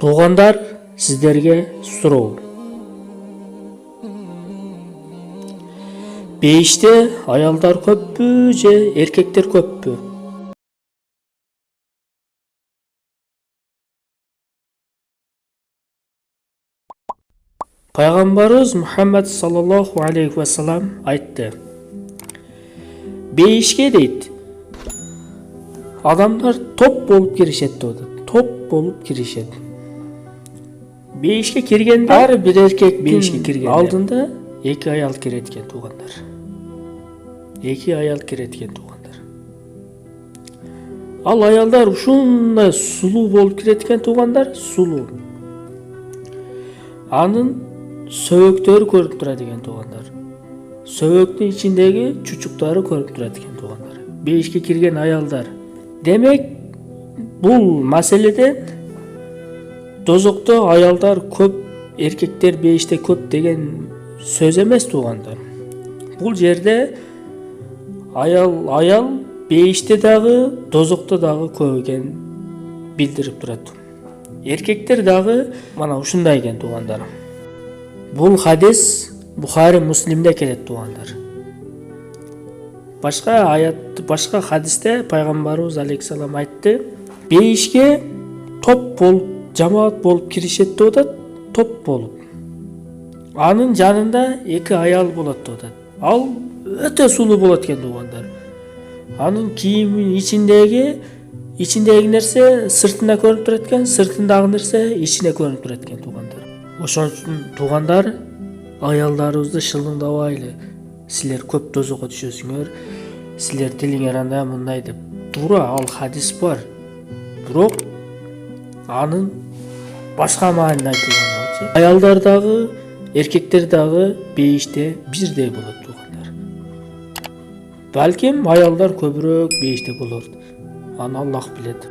Туугандар, сиздерге суроо. Бейиште аялдар көппү же эркектер көппү? Пайгамбарыбыз Мухаммад саллаллаху алейхи ва салам айтты. Бейишке дейт, адамдар топ болуп киришет deydi. Топ болуп киришет. Бейишке киргенде ар бир эркек бейишке киргенде алдында эки аял кирет экен туугандар. Эки аял кирет экен туугандар. Ал аялдар ушундай сулуу болуп кирет экен туугандар, сулуу. Анын сөбөктөрү көрүнүп турат экен туугандар. Сөбөктүн ичиндеги чучуктары көрүнүп турат экен туугандар. Бейишке кирген аялдар. Демек, бул маселеден дозокто аялдар көп, эркектер бейиште көп деген сөз эмес туугандар. Бул жерде аял бейиште дагы, дозокто дагы көп экен билдирип турат. Эркектер дагы мана ушундай экен туугандар. Бул хадис Бухари Муслимде келет туугандар. Башка хадисте пайгамбарыбыз алейхиссалам айтты, бейишке топ болуп, жамаат болуп киришет деп атат, топ болуп. Анын жанында эки аял болот деп атат. Ал өтө сулуу болот экен туугандар. Анын кийиминин ичиндеги нерсе сыртына көрүнүп турат экен, сыртындагы нерсе ичине көрүнүп турат экен туугандар. Ошон үчүн туугандар, аялдарыбызды шылыңдабайлы. Силер көп дозокко түшөсүңөр, силер тилиңер андай мындай деп. Туура, ал хадис бар. Бирок анын башка маанинде айтылган. Аялдар дагы, эркектер дагы бейиште бирдей болот туугандар. Балким аялдар көбүрөөк бейиште болор. Аны Аллах билет.